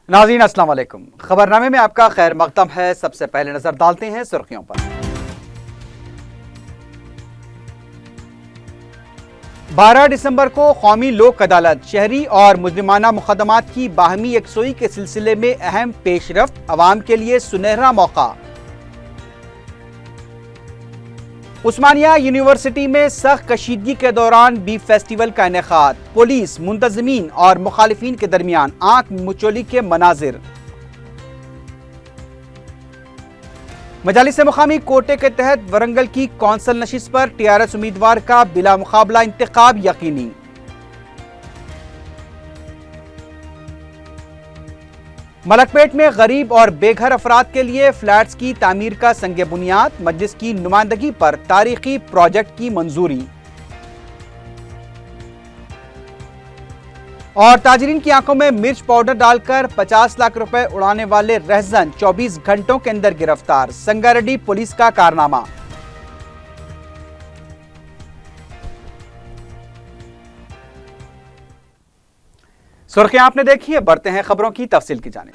नाज़रीन अस्सलाम वालेकुम। खबरनामे में आपका खैर मक़दम है। सबसे पहले नजर डालते हैं सुर्खियों पर। 12 दिसंबर को कौमी लोक अदालत शहरी और मुजरिमाना मुकदमात की बाहमी यकसोई के सिलसिले में अहम पेशरफ्त, अवाम के लिए सुनहरा मौका। उस्मानिया यूनिवर्सिटी में सख्त कशीदगी के दौरान बीफ फेस्टिवल का इनेकाद, पुलिस, मुंतज़मीन और मुखालिफिन के दरमियान आंख मिचौली के मनाजिर। मजालिस मुकामी कोटे के तहत वरंगल की कौंसल नशिस्त पर टीआरएस उम्मीदवार का बिला मुकाबला इंतखाब यकीनी। मलकपेट में गरीब और बेघर अफराद के लिए फ्लैट्स की तामीर का संगे बुनियाद, मजलिस की नुमाइंदगी पर तारीखी प्रोजेक्ट की मंजूरी। और ताजरीन की आंखों में मिर्च पाउडर डालकर 50 लाख रुपए उड़ाने वाले रहजन 24 घंटों के अंदर गिरफ्तार, संगारेड्डी पुलिस का कारनामा। सुर्खियां आपने देखी है, बढ़ते हैं खबरों की तफसील की जानिब।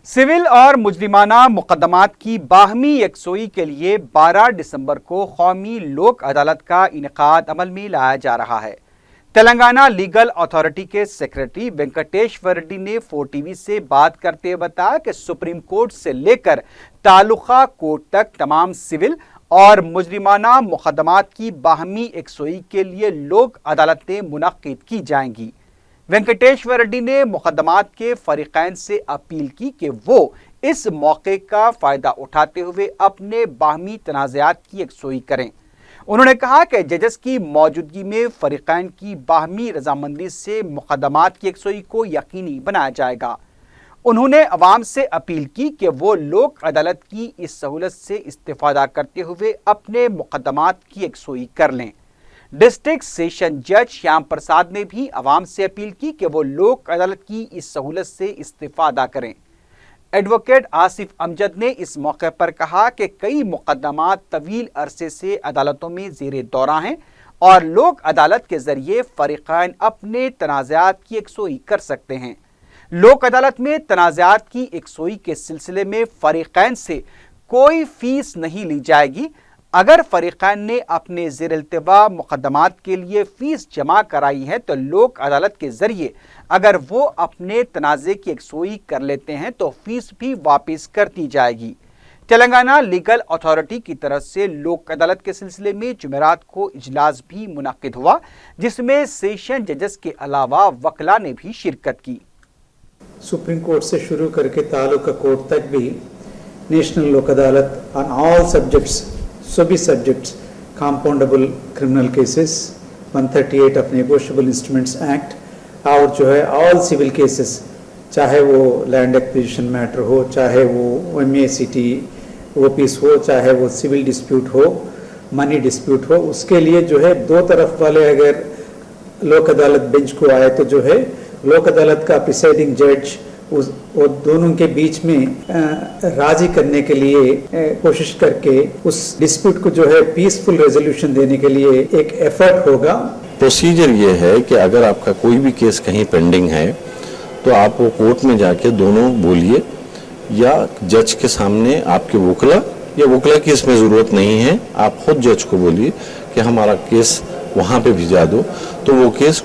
सिविल और मुजरिमाना मुकदमात की बाहमी यकसोई के लिए 12 दिसंबर को कौमी लोक अदालत का इनेकाद अमल में लाया जा रहा है। तेलंगाना लीगल अथॉरिटी के सेक्रेटरी वेंकटेश्वर रेड्डी ने 4TV से बात करते हुए बताया कि सुप्रीम कोर्ट से लेकर तालुका कोर्ट तक तमाम सिविल और मुजरिमाना मुकदमात की बाहमी यकसोई के लिए लोक अदालतें मुनक्किद की जाएंगी। वेंकटेश्वर रेड्डी ने मुकदमात के फरीकैन से अपील की कि वो इस मौके का फ़ायदा उठाते हुए अपने बाहमी तनाज़ात की यकसोई करें। उन्होंने कहा कि जजेस की मौजूदगी में फरीकैन की बाहमी रजामंदी से मुकदमात की यकसोई को यकीनी बनाया जाएगा। उन्होंने अवाम से अपील की कि वो लोक अदालत की इस सहूलत से इस्तेफादा करते हुए अपने मुकदमात की यकसोई कर लें। डिस्ट्रिक्ट सेशन जज श्याम प्रसाद ने भी अवाम से अपील की कि वो लोक अदालत की इस सहूलत से इस्तेफादा करें। एडवोकेट आसिफ अमजद ने इस मौके पर कहा कि कई मुकदमात तवील अरसे से अदालतों में ज़ेरे दौरा हैं और लोक अदालत के जरिए फरीकैन अपने तनाज़ात की यकसोई कर सकते हैं। लोक अदालत में तनाज़ात की यकसोई के सिलसिले में फरीकैन से कोई फीस नहीं ली जाएगी। अगर फरीकैन ने अपने ज़ेर इल्तिवा मुकदमात के लिए फ़ीस जमा कराई है तो लोक अदालत के ज़रिए अगर वो अपने तनाज़े की यकसोई कर लेते हैं तो फ़ीस भी वापस कर दी जाएगी। तेलंगाना लीगल अथॉरिटी की तरफ से लोक अदालत के सिलसिले में जुमेरात को इजलास भी मुनक्किद हुआ, जिसमें सेशन जजेस के अलावा वकला ने भी शिरकत की। सुप्रीम कोर्ट से शुरू करके तालुका कोर्ट तक भी नेशनल लोक अदालत ऑन ऑल सब्जेक्ट्स, सभी subjects, compoundable criminal cases, 138 of negotiable instruments act और जो है ऑल सिविल केसेस, चाहे वो लैंड एक्विजिशन मैटर हो, चाहे वो MACT OPs हो, चाहे वो सिविल डिस्प्यूट हो, मनी डिस्प्यूट हो, उसके लिए जो है दो तरफ वाले अगर लोक अदालत बेंच को आए तो जो है लोक अदालत का प्रिसाइडिंग जज वो दोनों के बीच में राजी करने के लिए कोशिश करके उस डिस्प्यूट को जो है पीसफुल रेजोल्यूशन देने के लिए एक एफर्ट होगा। प्रोसीजर ये है कि अगर आपका कोई भी केस कहीं पेंडिंग है तो आप वो कोर्ट में जाके दोनों बोलिए, या जज के सामने आपके वकला की इसमें ज़रूरत नहीं है, आप खुद जज को बोलिए कि हमारा केस वहाँ पे भिजा दो, तो वो केस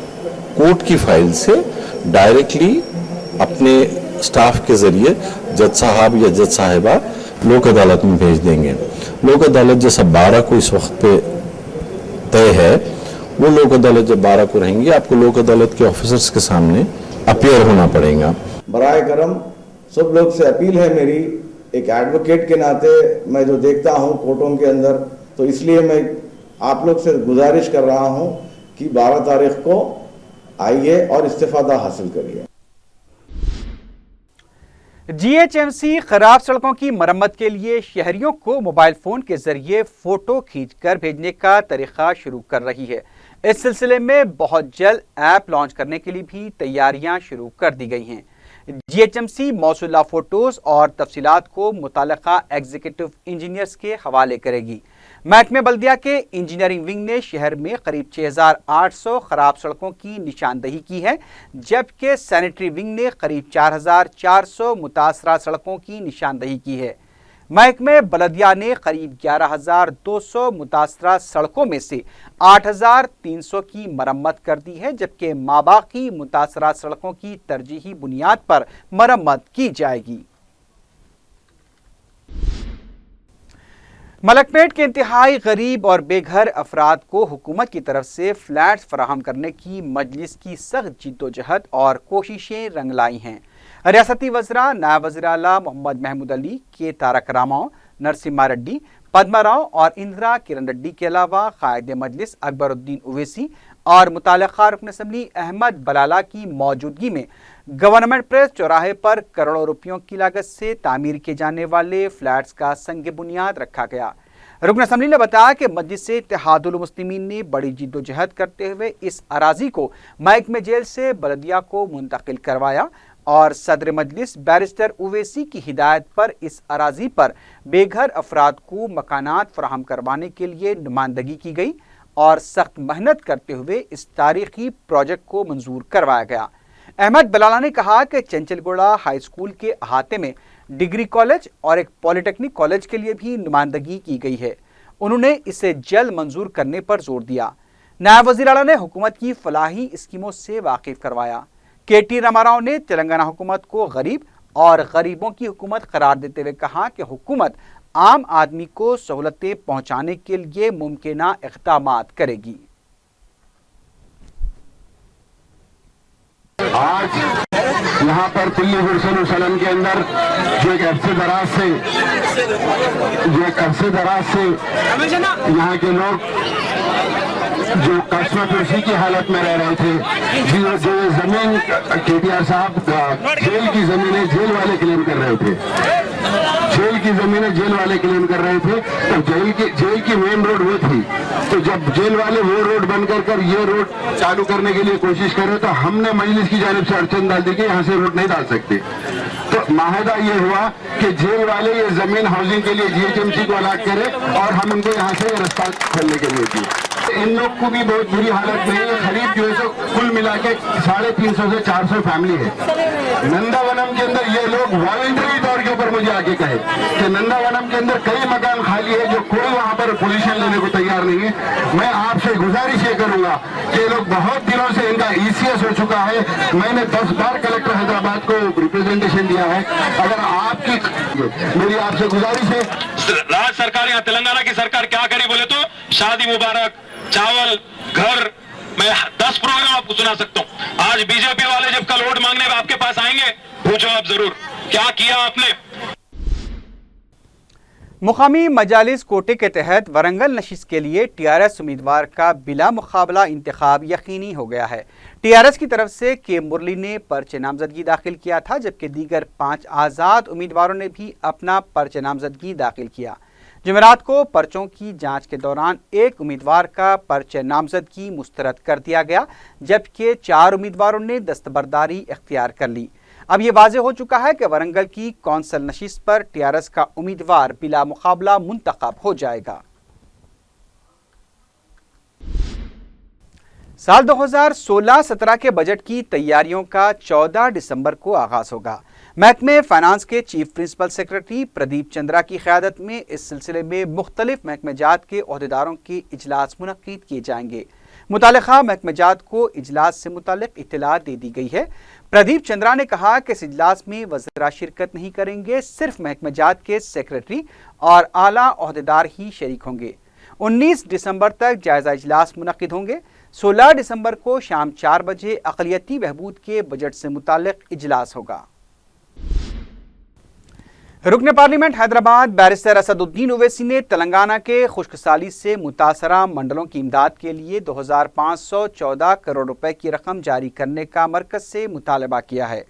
कोर्ट की फाइल से डायरेक्टली अपने स्टाफ के जरिए जज साहब या जज साहिबा लोक अदालत में भेज देंगे। लोक अदालत जैसा 12 को इस वक्त पे तय है, वो लोक अदालत जब 12 को रहेंगी आपको लोक अदालत के ऑफिसर्स के सामने अपीयर होना पड़ेगा। बराए करम सब लोग से अपील है मेरी, एक एडवोकेट के नाते मैं जो देखता हूँ कोर्टों के अंदर, तो इसलिए मैं आप लोग से गुजारिश कर रहा हूँ कि 12 तारीख को आइए और इस्तेफादा हासिल करिए। GHMC खराब सड़कों की मरम्मत के लिए शहरियों को मोबाइल फोन के जरिए फोटो खींचकर भेजने का तरीका शुरू कर रही है। इस सिलसिले में बहुत जल्द ऐप लॉन्च करने के लिए भी तैयारियां शुरू कर दी गई हैं। GHMC मौसूला फोटोज और तफसीलात को मुताल्लिका एग्जीक्यूटिव इंजीनियर्स के हवाले करेगी। महकमे बल्दिया के इंजीनियरिंग विंग ने शहर में करीब 6,800 खराब सड़कों की निशानदही की है, जबकि सैनिटरी विंग ने करीब 4,400 मुतासरा सड़कों की निशानदही की है। महकमे बल्दिया ने करीब 11,200 मुतासरा सड़कों में से 8,300 की मरम्मत कर दी है, जबकि माबाकी मुतासरा सड़कों की तरजीही बुनियाद पर मरम्मत की जाएगी। मलकपेट के इंतहाई गरीब और बेघर अफराद को हुकूमत की तरफ से फ्लैट्स फराहम करने की मजलिस की सख्त जिद्दोजहद और कोशिशें रंग लाई हैं। रियासती वज़रा नायब वज़ीर आला मोहम्मद महमूद अली, के तारक रामाराव, नरसिम्हा रेड्डी, पद्मा राव और इंदिरा किरण रेड्डी के अलावा कायद मजलिस अकबरुद्दीन ओवैसी और मुताल्लिक़ा रुकन असम्बली अहमद बलाला की मौजूदगी में गवर्नमेंट प्रेस चौराहे पर करोड़ों रुपयों की लागत से तामीर किए जाने वाले फ्लैट्स का संग बुनियाद रखा गया। रुकन असम्बली ने बताया कि मजलिस इत्तेहादुल मुस्लिमीन ने बड़ी जिद्दोजहद करते हुए इस अराजी को महकमे जेल से बल्दिया को मुंतकिल करवाया और सदर मजलिस बैरिस्टर ओवैसी की हिदायत पर इस अराजी पर बेघर अफराद को मकानात फराहम करवाने के लिए नुमाइंदगी की गई और सख्त मेहनत करते हुए इस तारीखी प्रोजेक्ट को मंजूर करवाया गया। अहमद बलाला ने कहा कि चंचलगुड़ा हाई स्कूल के अहाते में डिग्री कॉलेज और एक पॉलिटेक्निक कॉलेज के लिए भी नुमाइंदगी की गई है। उन्होंने इसे जल्द मंजूर करने पर जोर दिया। नायब वज़ीर आला ने हुकूमत की फलाही स्कीमों से वाकिफ करवाया। के.टी. रामाराव ने तेलंगाना हुकूमत को गरीब और गरीबों की हुकूमत करार देते हुए कहा कि हुकूमत आम आदमी को सहूलतें पहुंचाने के लिए मुमकिना इक़दामात करेगी। आज यहाँ पर पिल्ली गुरसन सलन के अंदर जो एक अरसे दराज से यहाँ के लोग जो कस्मकुर्सी की हालत में रह रहे थे, जो जमीन KTR साहब जेल की जमीनें जेल वाले क्लेम कर रहे थे, जेल की जमीनें जेल वाले क्लेम कर रहे थे, तो जेल की मेन रोड वो थी। तो जब जेल वाले वो रोड बंद कर ये रोड चालू करने के लिए कोशिश करे तो हमने मजलिस की जानिब से अड़चन डाल दी कि यहाँ से रोड नहीं डाल सकते। तो माहिदा ये हुआ कि जेल वाले ये जमीन हाउसिंग के लिए GHMC को अलाट करे और हम उनको यहाँ से रास्ता खोलने के लिए दिए। इन लोग को भी बहुत बुरी हालत में है। करीब जो है सो कुल मिला के 350 से 400 फैमिली है। नंदावनम के अंदर ये लोग वॉलंटरी तौर के ऊपर मुझे आके कहे कि नंदावनम के अंदर कई मकान खाली है जो कोई वहाँ पर पोजीशन लेने को तैयार नहीं है। मैं आपसे गुजारिश ये करूंगा कि ये लोग बहुत दिनों से इनका ECS हो चुका है। मैंने 10 बार कलेक्टर हैदराबाद को रिप्रेजेंटेशन दिया है। अगर आपकी मेरी आपसे गुजारिश है, राज्य सरकार या तेलंगाना की सरकार क्या करी बोले तो शादी मुबारक, चावल, घर, मैं 10 प्रोग्राम आपको सुना सकता हूँ। आज बीजेपी वाले जब कल वोट मांगने आपके पास आएंगे, पूछो आप जरूर क्या किया आपने। मुकामी मजालिस कोटे के तहत वरंगल नशिस्त के लिए TRS उम्मीदवार का बिला मुकाबला इंतखाब यकीनी हो गया है। TRS की तरफ से के मुरली ने पर्चे नामजदगी दाखिल किया था, जबकि दीगर 5 आज़ाद उम्मीदवारों ने भी अपना पर्चे नामजदगी दाखिल किया। जुमेरात को पर्चों की जांच के दौरान एक उम्मीदवार का पर्चे नामजदगी मुस्तरद कर दिया गया, जबकि 4 उम्मीदवारों ने दस्तबरदारी इख्तियार कर ली। अब ये वाज़ेह हो चुका है कि वरंगल की कौंसल नशिस्त पर TRS का उम्मीदवार बिला मुकाबला मुंतखब हो जाएगा। साल 2016-17 के बजट की तैयारियों का 14 दिसंबर को आगाज होगा। महकमे फाइनेंस के chief principal secretary Pradeep Chandra की क़यादत में इस सिलसिले में मुख्तलिफ महकमेजात के ओहदेदारों के इजलास मुनक्किद किए जाएंगे। मुतालिका महकमेजात को इजलास से मुतालिक इत्तला दे दी गई है। प्रदीप चंद्रा ने कहा कि इस इजलास में वज़रा शिरकत नहीं करेंगे, सिर्फ महकमेजात के सेक्रेटरी और आला ओहदेदार ही शरीक होंगे। 19 दिसंबर तक जायजा इजलास मुनक्किद होंगे। 16 दिसंबर को शाम 4 बजे अक़लियती बहबूद के बजट से मुतालिक इजलास होगा। रुकन पार्लियामेंट हैदराबाद बैरिस्टर असदुद्दीन ओवैसी ने तेलंगाना के खुश्कसाली से मुतासरा मंडलों की इमदाद के लिए 2514 करोड़ रुपए की रकम जारी करने का मरकज से मुतालबा किया है।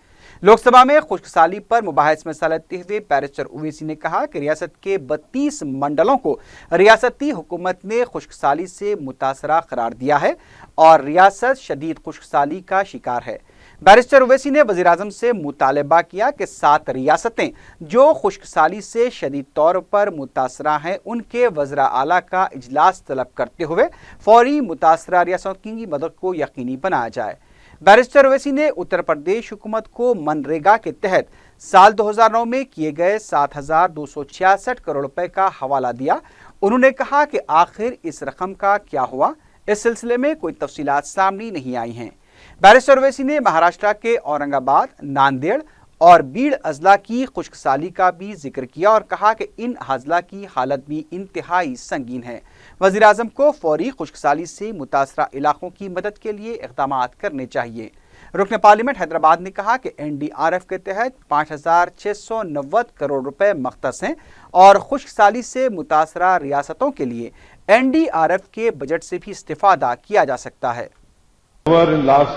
लोकसभा में खुश्कसाली पर मुबाहिस में हिस्सा लेते हुए बैरिस्टर ओवैसी ने कहा कि रियासत के 32 मंडलों को रियासती हुकूमत ने खुश्कसाली से मुतासरा करार दिया है और रियासत शदीद खुश्कसाली का शिकार है। बैरिस्टर ओवैसी ने वज़ीर-ए-आज़म से मुतालबा किया कि 7 रियासतें जो खुश्क साली से शदीद तौर पर मुतासरा हैं उनके वज़रा आला का इजलास तलब करते हुए फौरी मुतासरा रियासतों की मदद को यकीनी बनाया जाए। बैरिस्टर ओवैसी ने उत्तर प्रदेश हुकूमत को मनरेगा के तहत साल 2009 में किए गए 7,266 करोड़ रुपए का हवाला दिया। उन्होंने कहा कि आखिर इस रकम का क्या हुआ, इस सिलसिले में कोई तफसीलात सामने नहीं आई हैं। बैरिस्टर ओवैसी ने महाराष्ट्र के औरंगाबाद, नांदेड़ और बीड़ अजला की खुश्क साली का भी जिक्र किया और कहा कि इन अजला की हालत भी इंतहाई संगीन है। वज़ीर-ए-आज़म को फौरी खुश्क साली से मुतासरा इलाकों की मदद के लिए इक़दाम करने चाहिए। रुकन पार्लियामेंट हैदराबाद ने कहा कि NDRF के तहत 5,690 करोड़ रुपए मख्तस हैं और खुश्क साली से मुतासरा रियासतों के लिए NDRF के बजट से भी इस्तिफादा किया जा सकता है। Over in last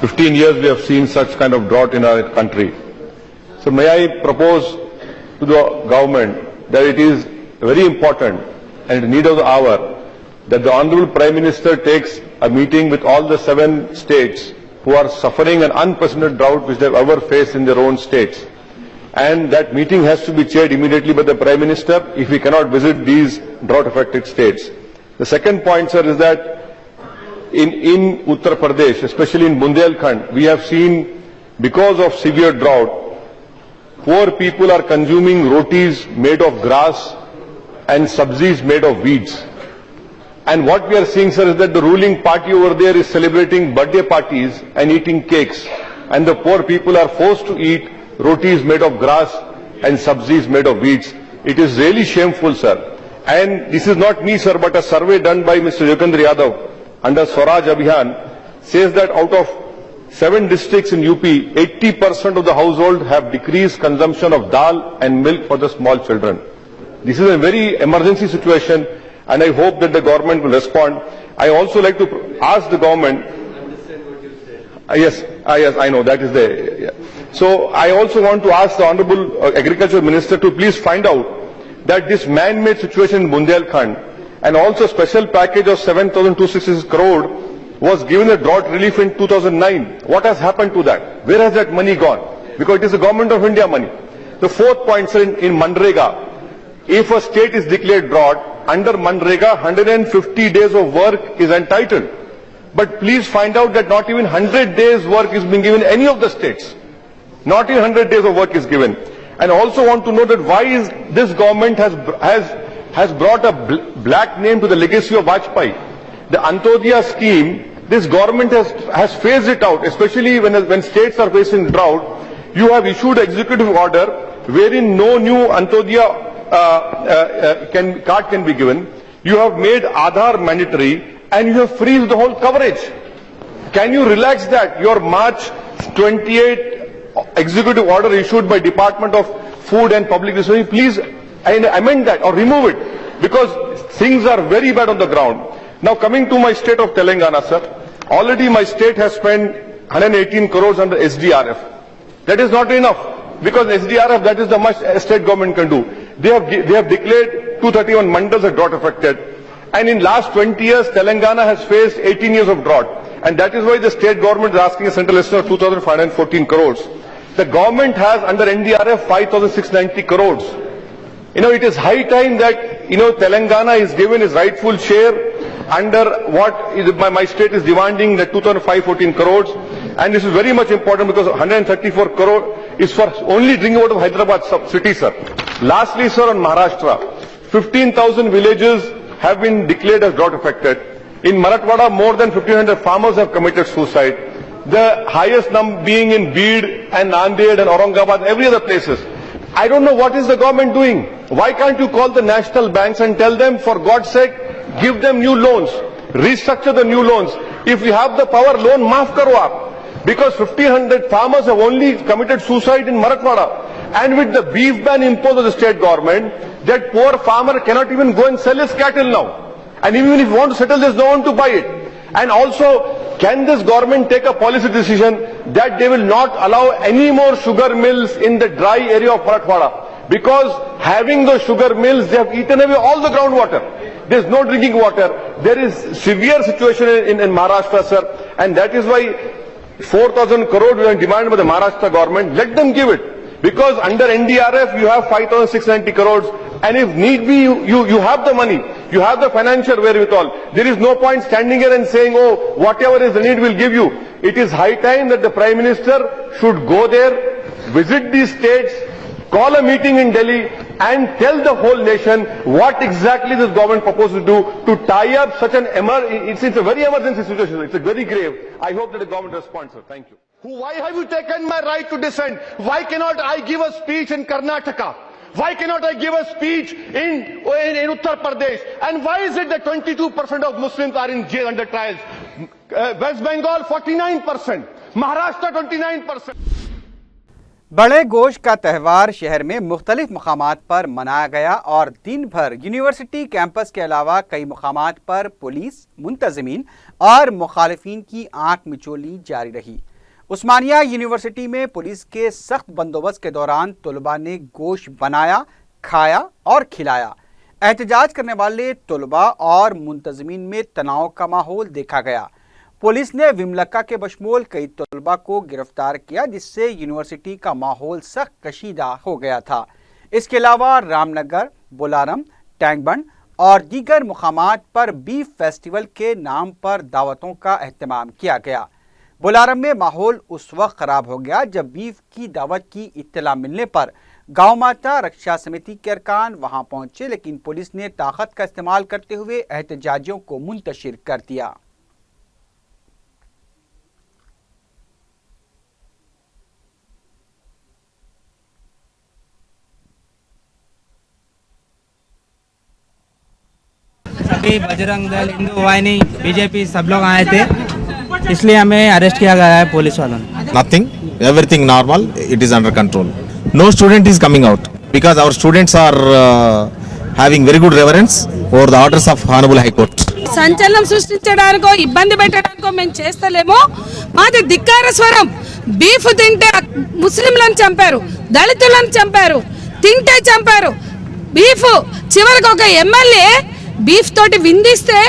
15 years we have seen such kind of drought in our country. So may I propose to the government that it is very important and in need of the hour that the Honorable Prime Minister takes a meeting with all the 7 states who are suffering an unprecedented drought which they have ever faced in their own states. And that meeting has to be chaired immediately by the Prime Minister if he cannot visit these drought affected states. The second point, sir, is that in Uttar Pradesh, especially in Bundelkhand, we have seen, because of severe drought, poor people are consuming rotis made of grass and sabzis made of weeds. And what we are seeing, sir, is that the ruling party over there is celebrating birthday parties and eating cakes. And the poor people are forced to eat rotis made of grass and sabzis made of weeds. It is really shameful, sir. And this is not me, sir, but a survey done by Mr. Yogendra Yadav under Swaraj Abhiyan says that out of 7 districts in UP, 80% of the household have decreased consumption of dal and milk for the small children. This is a very emergency situation and I hope that the government will respond. I also like to ask the government. Yes, I know that is there. Yeah. So I also want to ask the Honorable Agriculture Minister to please find out that this man-made situation in Bundelkhand and also special package of 7,266 crore was given a drought relief in 2009. What has happened to that? Where has that money gone? Because it is the Government of India money. The fourth point, sir, in Manrega, if a state is declared drought, under Manrega, 150 days of work is entitled. But please find out that not even 100 days work is being given in any of the states. Not even 100 days of work is given. And also want to know that why is this government has brought a black name to the legacy of Vajpayee. The Antodaya scheme, this government has phased it out, especially when states are facing drought. You have issued an executive order wherein no new Antodaya card can be given. You have made Aadhaar mandatory and you have freezed the whole coverage. Can you relax that? Your March 28 executive order issued by Department of Food and Public Distribution, please amend that or remove it because things are very bad on the ground. Now coming to my state of Telangana, sir, already my state has spent 118 crores under SDRF. That is not enough because SDRF, that is the much a state government can do. They have declared 231 mandals as drought affected. And in last 20 years, Telangana has faced 18 years of drought. And that is why the state government is asking a central estimate of 2,514 crores. The government has under NDRF 5,690 crores. It is high time that, Telangana is given its rightful share under what my state is demanding, the 2,514 crores. And this is very much important because 134 crore is for only drinking water of Hyderabad city, sir. Lastly, sir, on Maharashtra, 15,000 villages have been declared as drought affected. In Marathwada, more than 1,500 farmers have committed suicide. The highest number being in Beed and Nanded and Aurangabad, every other places. I don't know what is the government doing. Why can't you call the national banks and tell them, for God's sake, give them new loans, restructure the new loans. If you have the power, loan maaf karo aap. Because 1,500 farmers have only committed suicide in Marathwada. And with the beef ban imposed on the state government, that poor farmer cannot even go and sell his cattle now. And even if you want to settle, there's no one to buy it. And also, can this government take a policy decision that they will not allow any more sugar mills in the dry area of Marathwada? Because having those sugar mills, they have eaten away all the groundwater. There's no drinking water. There is severe situation in Maharashtra, sir. And that is why 4,000 crore we are demanded by the Maharashtra government. Let them give it. Because under NDRF you have 5,690 crores, and if need be you have the money, you have the financial wherewithal. There is no point standing here and saying, oh, whatever is the need we'll give you. It is high time that the Prime Minister should go there, visit these states, call a meeting in Delhi and tell the whole nation what exactly this government proposes to do to tie up such an it's a very emergency situation. It's a very grave. I hope that the government responds, sir. Thank you. Why have you taken my right to dissent? Why cannot I give a speech in Karnataka? Why cannot I give a speech in Uttar Pradesh? And why is it that 22% of Muslims are in jail under trials? West Bengal 49%, Maharashtra 29%. बड़े गोश्त का त्यौहार शहर में मुख्तलिफ मकामात पर मनाया गया और दिन भर यूनिवर्सिटी कैंपस के अलावा कई मकामात पर पुलिस, मुंतज़मीन और मुखालिफिन की आंख मिचोली जारी रही। उस्मानिया यूनिवर्सिटी में पुलिस के सख्त बंदोबस्त के दौरान तलबा ने गोश्त बनाया, खाया और खिलाया। एहतजाज करने वाले तलबा और मुंतज़मीन में तनाव का माहौल देखा गया। पुलिस ने विमलक्का के बशमूल कई तलबा को गिरफ्तार किया, जिससे यूनिवर्सिटी का माहौल सख्त कशीदा हो गया था। इसके अलावा रामनगर, बोलारम, टैंकबंड और दीगर मुकामात पर बीफ फेस्टिवल के नाम पर दावतों का अहतमाम किया गया। बोलारम में माहौल उस वक्त खराब हो गया जब बीफ की दावत की इत्तला मिलने पर गांव माता रक्षा समिति के अरकान वहां पहुंचे, लेकिन पुलिस ने ताकत का इस्तेमाल करते हुए एहतजाजियों को मुंतशिर कर दिया। सभी बजरंग दल, हिंदू वाहिनी, बीजेपी सब लोग आए थे, इसलिए हमें अरेस्ट किया गया है पुलिस वालों ने। Nothing, everything normal, it is under control. No student is coming out because our students are having very good reverence over the orders of Honorable High Court. సంచలనం సృష్టించడానికో ఇబ్బంది పెట్టడానికో మేము చేస్తలేమో, మాది ధిక్కార స్వరం. బీఫ్ తింటే ముస్లింలను చంపారు, దళితులను చంపారు, తింటే చంపారు. బీఫ్ చివరికి ఒక ఎమ్మెల్యే బీఫ్ తోటి విందిస్తే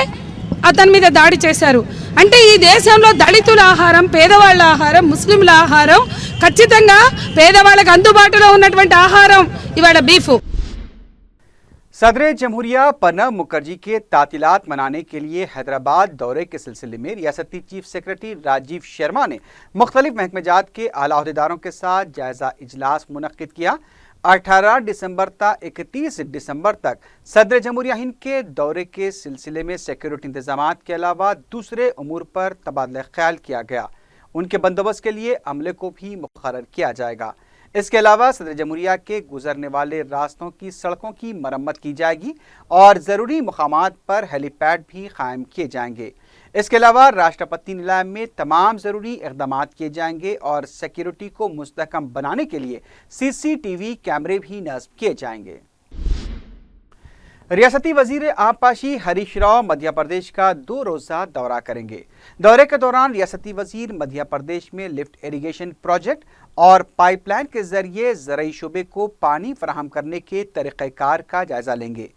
అతని మీద దాడి చేశారు. అంటే ఈ దేశంలో దళితుల ఆహారం, పేదవాళ్ళ ఆహారం, ముస్లింల ఆహారం, ఖచ్చితంగా పేదవాళ్ళకి అందుబాటులో ఉన్నటువంటి ఆహారం ఇవాళ బీఫ్। सदर जमहूरिया प्रणब मुखर्जी के तातीलात मनाने के लिए हैदराबाद दौरे के सिलसिले में रियासती चीफ सेक्रेटरी राजीव शर्मा ने मुख्तलिफ महकमेजात के आला अहदेदारों के साथ जायजा इजलास मुनक्किद किया। 18 दिसंबर ता 31 दिसंबर तक सदर जमहूरिया हिंद के दौरे के सिलसिले में सिक्योरिटी इंतजामात के अलावा दूसरे उमूर पर तबादला ख्याल किया गया। उनके बंदोबस्त के लिए अमले को भी मुकर्रर किया जाएगा। इसके अलावा सदर जमहूरिया के गुजरने वाले रास्तों की सड़कों की मरम्मत की जाएगी और ज़रूरी मुकामात पर हेलीपैड भी कायम किए जाएंगे। इसके अलावा राष्ट्रपति निलय में तमाम ज़रूरी इक़दाम किए जाएंगे और सिक्योरिटी को मुस्तहकम बनाने के लिए CCTV कैमरे भी नस्ब किए जाएंगे। रियासती वजीर आबपाशी हरीश राव मध्य प्रदेश का 2 रोज़ा दौरा करेंगे। दौरे के दौरान रियासती वजीर मध्य प्रदेश में लिफ्ट इरिगेशन प्रोजेक्ट और पाइपलाइन के जरिए ज़राई शोबे को पानी फराहम करने के तरीक़ाकार का जायजा लेंगे।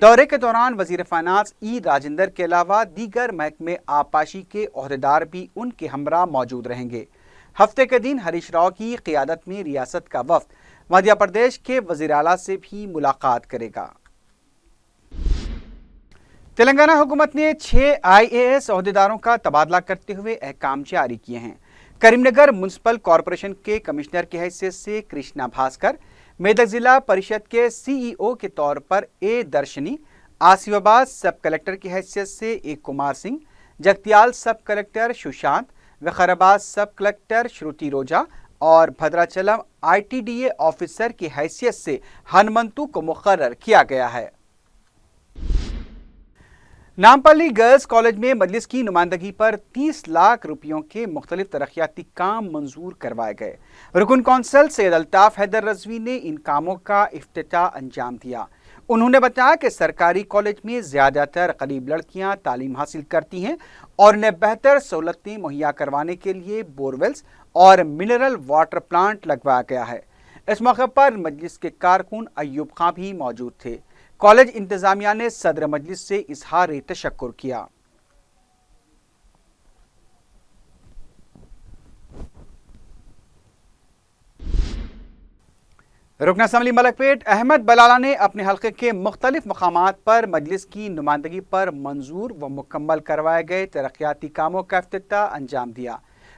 दौरे के दौरान वजीर फाइनेंस ई राजेंद्र के अलावा दीगर महकमे आबपाशी के ओहदेदार भी उनके हमरा मौजूद रहेंगे। हफ्ते के दिन हरीश राव की क़ियादत में रियासत का वफ़द मध्य प्रदेश के वज़ीर आला से भी मुलाकात करेगा। तेलंगाना हुकूमत ने 6 IAS ओहदेदारों का तबादला करते हुए अहकाम जारी किए हैं। करीमनगर म्युनिसिपल कॉरपोरेशन के कमिश्नर की हैसियत से कृष्णा भास्कर, मेदक जिला परिषद के CEO के तौर पर A दर्शनी, आसिफाबाद सब कलेक्टर की हैसियत से A कुमार सिंह, जगतियाल सब कलेक्टर सुशांत, वखराबाद सब कलेक्टर श्रुति रोजा और भद्राचलम ITDA ऑफिसर की हैसियत से हनुमंतु को मुकर्रर किया गया है। नामपल्ली गर्ल्स कॉलेज में मजलिस की नुमाइंदगी पर 30 लाख रुपयों के मुख्तलिफ तरक्याती काम मंजूर करवाए गए। रुकन कौंसल सैयद अल्ताफ हैदर रजवी ने इन कामों का इफ्तिताह अंजाम दिया। उन्होंने बताया कि सरकारी कॉलेज में ज़्यादातर गरीब लड़कियां तालीम हासिल करती हैं और उन्हें बेहतर सहूलतें मुहैया करवाने के लिए बोरवेल्स और मिनरल वाटर प्लांट लगवाया गया है। इस मौके पर मजलिस के कारकुन अयूब खां भी मौजूद थे। कॉलेज इंतजामिया ने सदर मजलिस से इजहार तशक्कुर किया। रुकन असम्बली मलकपेट अहमद बलाला ने अपने हल्के के मुख्तलिफ मकामात पर मजलिस की नुमाइंदगी पर मंजूर व मुकम्मल करवाए गए तरक्याती कामों का इफ्तिताह अंजाम दिया।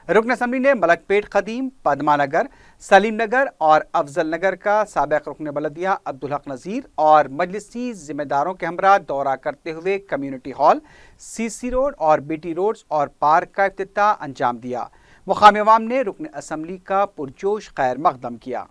रुकन असम्बली ने मलकपेट कदीम, पदमा नगर, सलीम नगर और अफजल नगर का साबिक रुकन बलदिया अब्दुल हक नज़ीर और मजलिसी जिम्मेदारों के हमरा दौरा करते हुए कम्युनिटी हॉल, सीसी रोड और बीटी रोड्स और पार्क का इफ्तिताह अंजाम दिया। मुकामी अवाम ने रुकन असम्बली का पुरजोश खैर मकदम किया।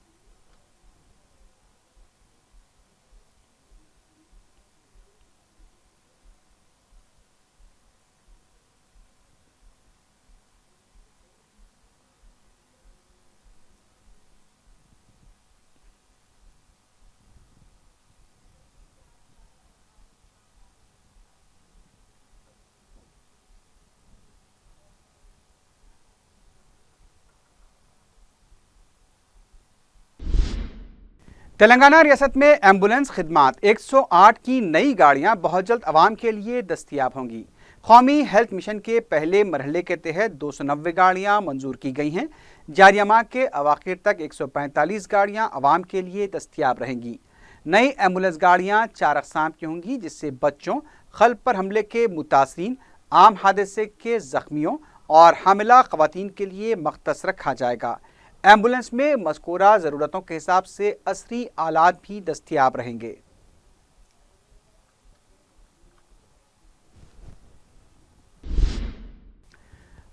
तेलंगाना रियासत में एम्बुलेंस खिदमात 108 की नई गाड़ियां बहुत जल्द आवाम के लिए दस्तयाब होंगी। कौमी हेल्थ मिशन के पहले मरहले के तहत 290 गाड़ियां मंजूर की गई हैं। जारी माह के अवाखिर तक 145 गाड़ियां आवाम के लिए दस्तयाब रहेंगी। नई एम्बुलेंस गाड़ियां 4 अक़साम की होंगी, जिससे बच्चों, क़ल्ब पर हमले के मुतासरीन, आम हादसे के ज़ख्मियों और हामिला ख़वातीन के लिए मख्तस रखा जाएगा। एम्बुलेंस में मज़कूरा ज़रूरतों के हिसाब से असरी आलात भी दस्तयाब रहेंगे।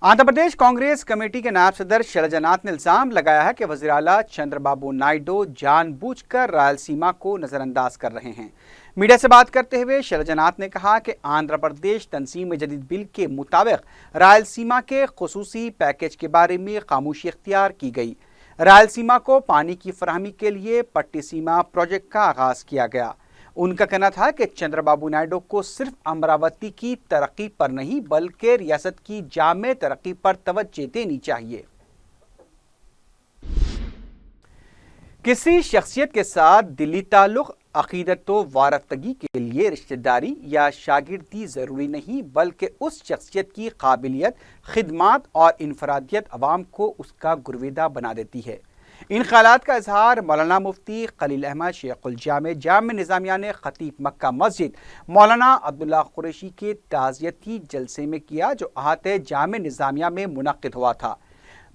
आंध्र प्रदेश कांग्रेस कमेटी के नायब सदर शैलजानाथ ने इल्ज़ाम लगाया है कि वज़ीर आला चंद्रबाबू नायडू जानबूझकर रायलसीमा को नज़रअंदाज कर रहे हैं। मीडिया से बात करते हुए शैलजानाथ ने कहा कि आंध्र प्रदेश तंजीम जदीद बिल के मुताबिक रायलसीमा के खुसूसी पैकेज के बारे में खामोशी इख्तियार की गई। रायलसीमा को पानी की फराहमी के लिए पट्टी सीमा प्रोजेक्ट का आगाज़ किया गया। उनका कहना था कि चंद्रबाबू नायडू को सिर्फ अमरावती की तरक्की पर नहीं बल्कि रियासत की जामे तरक्की पर तवज्जो देनी चाहिए। किसी शख्सियत के साथ दिली ताल्लुक़, अक़ीदत व वारफ्तगी के लिए रिश्तेदारी या शागिर्दी ज़रूरी नहीं, बल्कि उस शख्सियत की काबिलियत, खिदमात और इनफरादियत अवाम को उसका गुरविदा बना देती है। इन ख्यालात का इजहार मौलाना मुफ्ती खलील अहमद शेखुल जामे निज़ामिया ने खतीब मक्का मस्जिद मौलाना अब्दुल्ला कुरैशी के ताज़ियती जलसे में किया, जो अहाते जामे निज़ामिया में मुनक्किद हुआ था।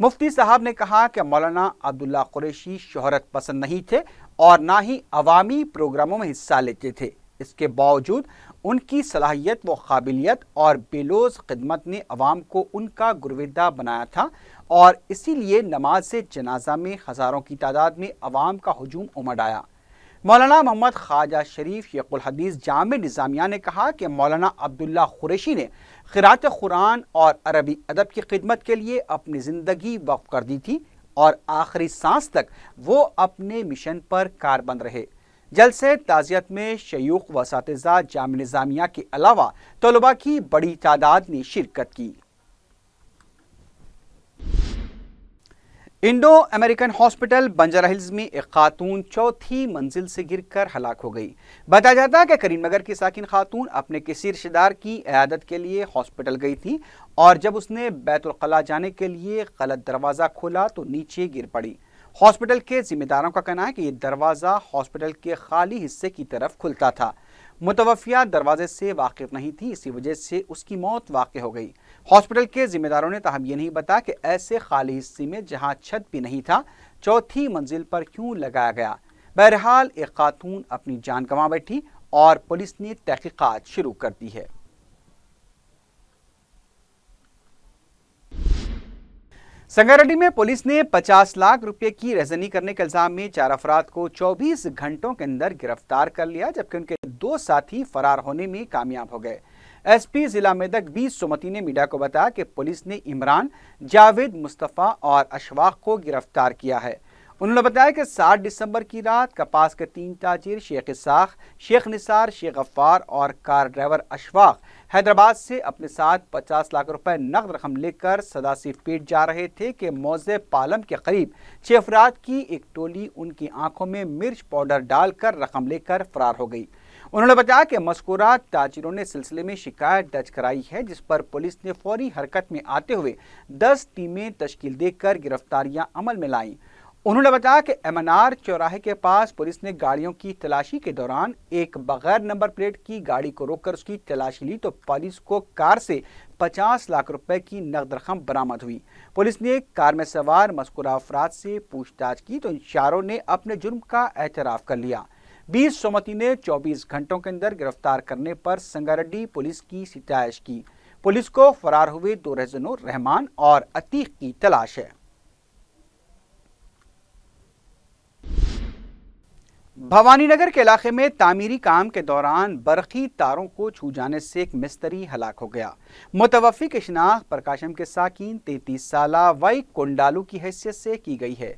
मुफ्ती साहब ने कहा कि मौलाना अब्दुल्ला कुरैशी शोहरत पसंद नहीं थे और ना ही अवामी प्रोग्रामों में हिस्सा लेते थे। इसके बावजूद उनकी सलाहियत व काबिलियत और बेलोज खिदमत ने अवाम को उनका गुरविदा बनाया था और इसीलिए नमाज जनाजा में हज़ारों की तादाद में अवाम का हुजूम उमड़ आया। मौलाना मोहम्मद ख्वाजा शरीफ शेखुल हदीस जामे निज़ामिया ने कहा कि मौलाना अब्दुल्ला कुरैशी ने क़िराअत कुरान और अरबी अदब की खिदमत के लिए अपनी ज़िंदगी वक्फ कर दी थी और आखिरी सांस तक वो अपने मिशन पर कारबंद रहे। जलसे ताज़ियत में शयूख व असातिज़ा जामे निज़ामिया के अलावा तलबा की बड़ी तादाद ने शिरकत की। Indo American hospital Banjara hills में एक खातून चौथी मंजिल से गिरकर हलाक हो गई। बताया जाता है कि करीमनगर की साकिन खातून अपने किसी रिश्तेदार की इयादत के लिए हॉस्पिटल गई थी और जब उसने बैतुल कला जाने के लिए गलत दरवाज़ा खोला तो नीचे गिर पड़ी। हॉस्पिटल के जिम्मेदारों का कहना है कि यह दरवाज़ा हॉस्पिटल के खाली हिस्से की तरफ खुलता था। मुतवफ़िया दरवाजे से वाकिफ नहीं थी, इसी वजह से उसकी मौत वाक़ हो गई। हॉस्पिटल के जिम्मेदारों ने ताहम ये नहीं बताया कि ऐसे खाली हिस्से में जहां छत भी नहीं था, चौथी मंजिल पर क्यों लगाया गया। बहरहाल एक खातून अपनी जान गंवा बैठी और पुलिस ने तहकीकात शुरू कर दी है। संगारेड्डी में पुलिस ने 50 लाख रुपए की रेज़नी करने के इल्जाम में 4 अफराद को 24 घंटों के अंदर गिरफ्तार कर लिया, जबकि उनके 2 साथी फरार होने में कामयाब हो गए। एसपी जिला मेदक 20 सोमती ने मीडिया को बताया कि पुलिस ने इमरान, जावेद, मुस्तफ़ा और अशफाक को गिरफ्तार किया है। उन्होंने बताया कि 7 दिसंबर की रात कपास के 3 ताजिर शेख इसाक, शेख निसार, शेख गफ्फार और कार ड्राइवर अशफाक हैदराबाद से अपने साथ 50 लाख रुपए नकद रकम लेकर सदासिफपेट जा रहे थे कि मौजे पालम के करीब 6 अफराद की एक टोली उनकी आंखों में मिर्च पाउडर डालकर रकम लेकर फरार हो गई। उन्होंने बताया कि मज़कूरा ताजिरों ने सिलसिले में शिकायत दर्ज कराई है, जिस पर पुलिस ने फौरी हरकत में आते हुए 10 टीमें तश्कील देकर गिरफ्तारियां अमल में लाई। उन्होंने बताया कि MNR चौराहे के पास पुलिस ने गाड़ियों की तलाशी के दौरान एक बगैर नंबर प्लेट की गाड़ी को रोककर उसकी तलाशी ली तो पुलिस को कार से 50 लाख रुपए की नकद रकम बरामद हुई। पुलिस ने कार में सवार मज़कूरा अफराद से पूछताछ की तो इन चारों ने अपने जुर्म का एतराफ़ कर लिया। 20 सोमती ने 24 घंटों के अंदर गिरफ्तार करने पर संगारेड्डी पुलिस की सिताइश की। पुलिस को फरार हुए 2 रहज़नों रहमान और अतीक की तलाश है। भवानी नगर के इलाके में तामीरी काम के दौरान बरकी तारों को छू जाने से एक मिस्त्री हलाक हो गया। मुतवफ़्फ़ी की शिनाख्त प्रकाशम के साकिन 33 साला वाई कोंडालू की हैसियत से की गई है।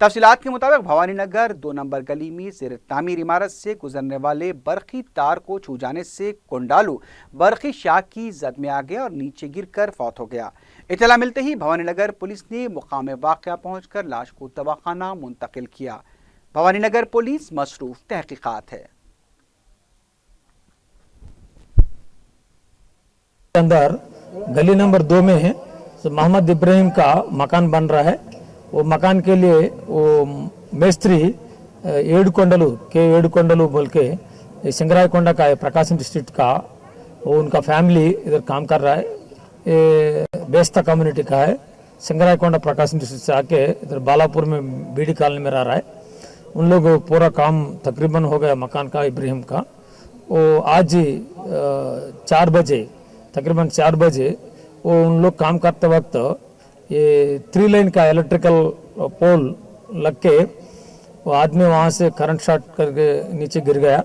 तफसीलात के मुताबिक भवानी नगर 2 नंबर गली में ज़ेर तामीर इमारत से गुजरने वाले बरकी तार को छू जाने से कोंडालू बरकी शाख की जद में आ गया और नीचे गिरकर फौत हो गया। इत्तला मिलते ही भवानी नगर पुलिस ने मुकाम वाक़या पहुंचकर लाश को दवाखाना मुंतकिल किया। भवानी नगर पुलिस मसरूफ तहकीकात है। अंदर गली नंबर 2 में है मोहम्मद इब्राहिम का मकान बन रहा है। वो मकान के लिए वो मेस्त्री ఏడుకొండలు बोल के सिंगरायकोंडा का है, प्रकाशम डिस्ट्रिक्ट का। वो उनका फैमिली इधर काम कर रहा है। ये बेस्ता कम्युनिटी का है। सिंगरायकोंडा प्रकाशम डिस्ट्रिक्ट से आके इधर बालापुर में बीडी कॉलोनी में रह रहा है। उन लोग पूरा काम तकरीबन हो गया मकान का इब्राहिम का। वो आज 4 बजे तकरीबन 4 बजे वो उन लोग काम करते वक्त ये 3 लाइन का इलेक्ट्रिकल पोल लग के वो आदमी वहां से करंट शॉर्ट करके नीचे गिर गया।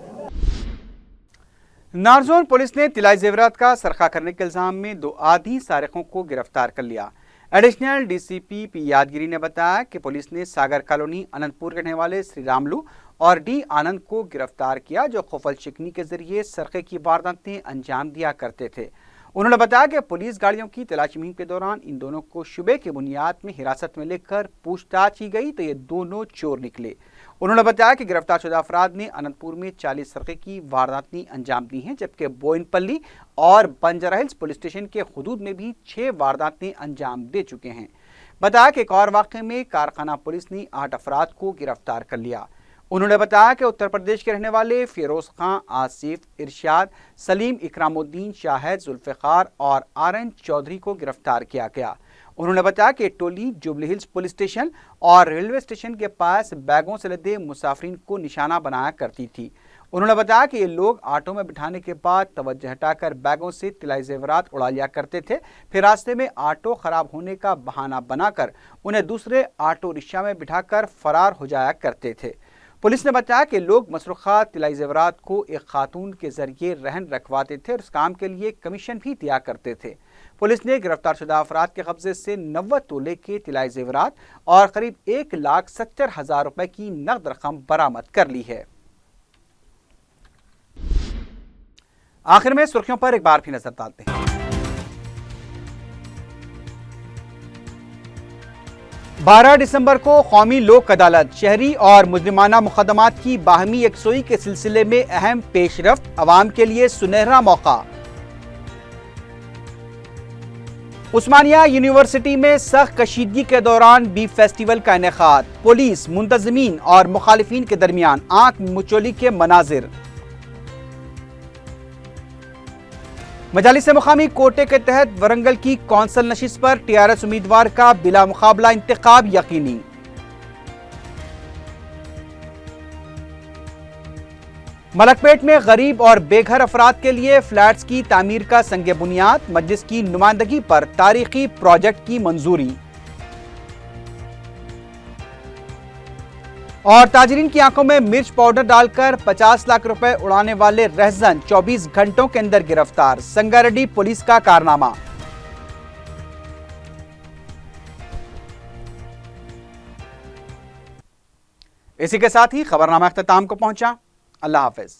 नारजोन पुलिस ने तिलाई जेवरात का सरखा करने के इल्जाम में 2 आधी सारिकों को गिरफ्तार कर लिया। एडिशनल डीसीपी पी यादगिरी ने बताया कि पुलिस ने सागर कॉलोनी अनंतपुर के रहने वाले श्री रामलू और डी आनंद को गिरफ्तार किया जो खुफल शिकनी के जरिए सरखे की वारदातें अंजाम दिया करते थे। उन्होंने बताया कि पुलिस गाड़ियों की तलाशी मुहिम के दौरान इन दोनों को शुबे की बुनियाद में हिरासत में लेकर पूछताछ की गई तो ये दोनों चोर निकले। उन्होंने बताया कि गिरफ्तार शुदा अफराद ने अनंतपुर में 40 सरखे की वारदातें अंजाम दी हैं जबकि बोइनपल्ली और बंजारा हिल्स पुलिस स्टेशन के हुदूद में भी 6 वारदातें अंजाम दे चुके हैं। बताया कि एक और वाक़े में कारखाना पुलिस ने 8 अफराद को गिरफ्तार कर लिया। उन्होंने बताया कि उत्तर प्रदेश के रहने वाले फिरोज खां, आसिफ, इरशाद, सलीम, इकरामुद्दीन, शाहिद, जुल्फ़िकार और आरएन चौधरी को गिरफ्तार किया गया। उन्होंने बताया कि टोली जुबली हिल्स पुलिस स्टेशन और रेलवे स्टेशन के पास बैगों से लदे मुसाफिरीन को निशाना बनाया करती थी। उन्होंने बताया कि ये लोग ऑटो में बिठाने के बाद तवज्जो हटाकर बैगों से तिलाई जेवरात उड़ा लिया करते थे, फिर रास्ते में ऑटो खराब होने का बहाना बनाकर उन्हें दूसरे ऑटो रिक्शा में बिठाकर फरार हो जाया करते थे। पुलिस ने बताया कि लोग मसरूखा तिलाई जेवरात को एक खातून के जरिए रहन रखवाते थे और उस काम के लिए कमीशन भी दिया करते थे। पुलिस ने गिरफ्तार शुदा अफराद के कब्जे से 90 तोले के तिलाई जेवरात और करीब 1,70,000 रुपए की नकद रकम बरामद कर ली है। आखिर में सुर्खियों पर एक बार फिर नजर डालते हैं। 12 दिसंबर को कौमी लोक अदालत शहरी और मुजरिमाना मुकदमात की बाहमी यकसोई के सिलसिले में अहम पेशरफ्त, अवाम के लिए सुनहरा मौका। उस्मानिया यूनिवर्सिटी में सख्त कशीदगी के दौरान बीफ फेस्टिवल का इनेकाद, पुलिस, मुंतजमीन और मुखालिफिन के दरमियान आंख मिचौली के मनाजिर। मजालिस मुकामी कोटे के तहत वरंगल की कौंसल नशिस्त पर टीआरएस उम्मीदवार का बिला मुकाबला इंतखाब यकीनी। मलकपेट में गरीब और बेघर अफराद के लिए फ्लैट्स की तामीर का संगे बुनियाद, मजलिस की नुमाइंदगी पर तारीखी प्रोजेक्ट की मंजूरी। और ताजरीन की आंखों में मिर्च पाउडर डालकर 50 लाख रुपए उड़ाने वाले रहजन 24 घंटों के अंदर गिरफ्तार, संगारेड्डी पुलिस का कारनामा। इसी के साथ ही खबरनामा अख्ताम को पहुंचा। अल्लाह हाफिज।